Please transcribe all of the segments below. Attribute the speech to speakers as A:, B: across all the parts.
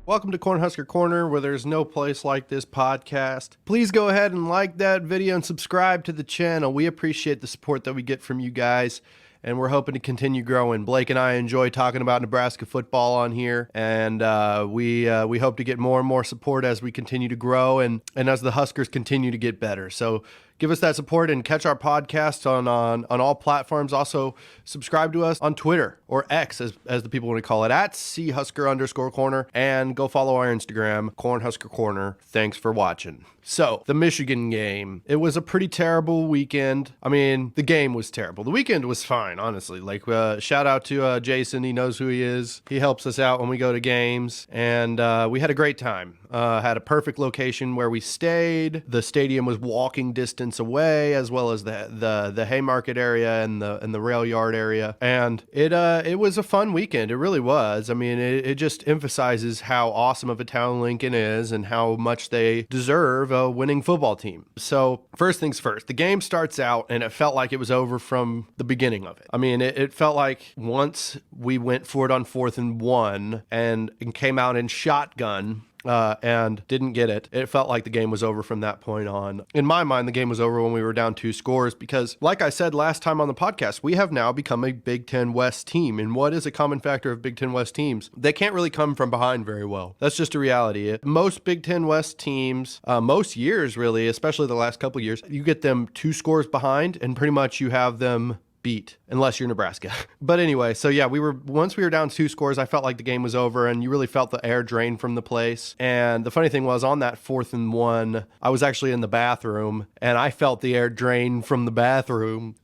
A: Welcome to Cornhusker Corner, where there's no place like this podcast. Please go ahead and like that video and subscribe to the channel. We appreciate the support that we get from you guys, and we're hoping to continue growing. Blake and I enjoy talking about Nebraska football on here, and we hope to get more and more support as we continue to grow and as the Huskers continue to get better. So give us that support and catch our podcast on all platforms. Also, subscribe to us on Twitter, or X as the people want to call it, at @CHusker_corner, and go follow our Instagram, Cornhusker Corner. Thanks for watching. So, the Michigan game. It was a pretty terrible weekend. I mean, the game was terrible. The weekend was fine, honestly. Like, shout out to Jason. He knows who he is. He helps us out when we go to games, and we had a great time. Had a perfect location where we stayed. The stadium was walking distance away, as well as the Haymarket area and the rail yard area. And it was a fun weekend. It really was. I mean, it just emphasizes how awesome of a town Lincoln is and how much they deserve a winning football team. So first things first, the game starts out and it felt like it was over from the beginning of it. I mean, it felt like once we went for it on 4th and 1 and came out in shotgun, and didn't get it. It felt like the game was over from that point on. In my mind, the game was over when we were down 2 scores because, like I said last time on the podcast, we have now become a Big Ten West team. And what is a common factor of Big Ten West teams? They can't really come from behind very well. That's just a reality. Most Big Ten West teams, most years really, especially the last couple of years, you get them 2 scores behind and pretty much you have them beat, unless you're Nebraska. But anyway, so yeah, once we were down 2 scores, I felt like the game was over and you really felt the air drain from the place. And the funny thing was, on that 4th and 1, I was actually in the bathroom and I felt the air drain from the bathroom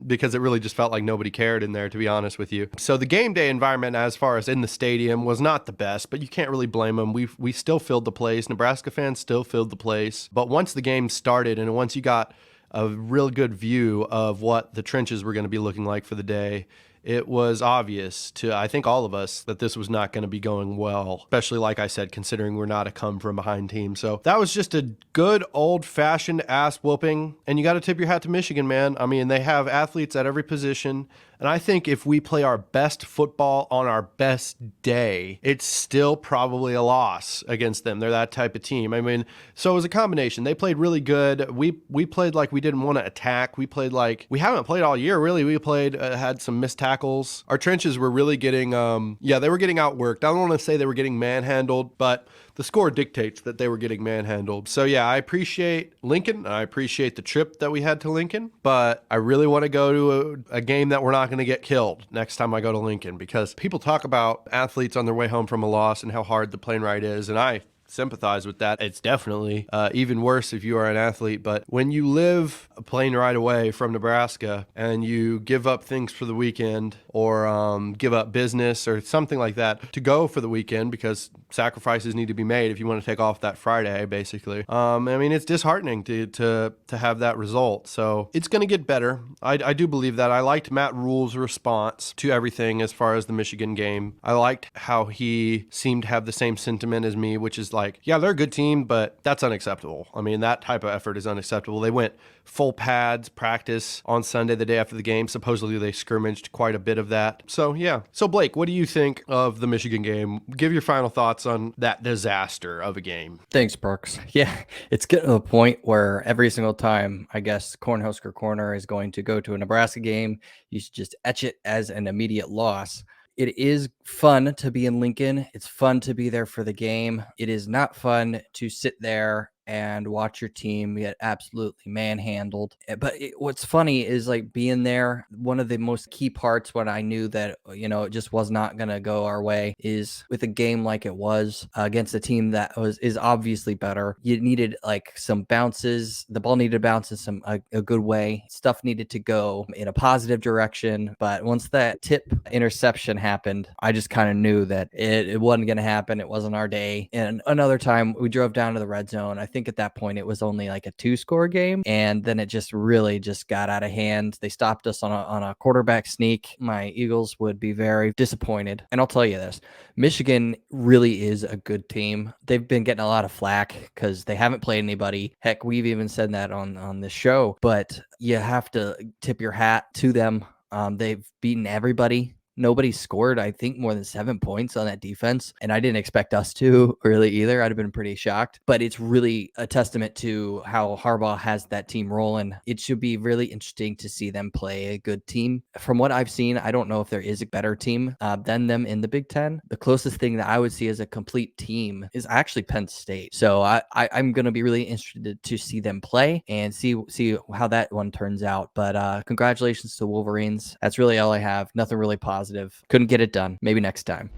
A: because it really just felt like nobody cared in there, to be honest with you. So the game day environment, as far as in the stadium, was not the best, but you can't really blame them. We still filled the place. Nebraska fans still filled the place. But once the game started and once you got a real good view of what the trenches were going to be looking like for the day, it was obvious to, I think, all of us that this was not going to be going well, especially, like I said, considering we're not a come-from-behind team. So that was just a good old-fashioned ass whooping, and you got to tip your hat to Michigan, man. I mean, they have athletes at every position, and I think if we play our best football on our best day, it's still probably a loss against them. They're that type of team. I mean, so it was a combination. They played really good. We played like we didn't want to attack. We played like we haven't played all year, really. We played, had some missed tackles. Our trenches were really getting, they were getting outworked. I don't want to say they were getting manhandled, but the score dictates that they were getting manhandled. So yeah, I appreciate Lincoln. I appreciate the trip that we had to Lincoln, but I really want to go to a game that we're not going to get killed next time I go to Lincoln, because people talk about athletes on their way home from a loss and how hard the plane ride is, and I sympathize with that. It's definitely even worse if you are an athlete, but when you live a plane ride away from Nebraska and you give up things for the weekend, or give up business or something like that to go for the weekend, because sacrifices need to be made if you want to take off that Friday, basically. I mean, it's disheartening to have that result. So it's going to get better. I do believe that. I liked Matt Rule's response to everything as far as the Michigan game. I liked how he seemed to have the same sentiment as me, which is like, yeah, they're a good team, but that's unacceptable. I mean, that type of effort is unacceptable. They went full pads practice on Sunday, the day after the game. Supposedly they scrimmaged quite a bit of that. So yeah. So Blake, what do you think of the Michigan game? Give your final thoughts on that disaster of a game.
B: Thanks, Brooks. Yeah, it's getting to the point where every single time, I guess, Cornhusker Corner is going to go to a Nebraska game, you should just etch it as an immediate loss. It is fun to be in Lincoln. It's fun to be there for the game. It is not fun to sit there and watch your team get absolutely manhandled. But what's funny is, like, being there, one of the most key parts when I knew that, it just was not going to go our way is with a game like it was against a team that is obviously better. You needed like some bounces. The ball needed to bounce in a good way. Stuff needed to go in a positive direction. But once that tip interception happened, I just kind of knew that it wasn't going to happen. It wasn't our day. And another time we drove down to the red zone. I think at that point it was only like a 2-score game, and then it just really just got out of hand. They stopped us on a quarterback sneak. My Eagles would be very disappointed. And I'll tell you this, Michigan really is a good team. They've been getting a lot of flack because they haven't played anybody. Heck, we've even said that on this show, but you have to tip your hat to them. They've beaten everybody. Nobody scored, I think, more than 7 points on that defense. And I didn't expect us to really either. I'd have been pretty shocked. But it's really a testament to how Harbaugh has that team rolling. It should be really interesting to see them play a good team. From what I've seen, I don't know if there is a better team than them in the Big Ten. The closest thing that I would see as a complete team is actually Penn State. So I'm going to be really interested to see them play and see how that one turns out. But congratulations to Wolverines. That's really all I have. Nothing really positive. Couldn't get it done. Maybe next time.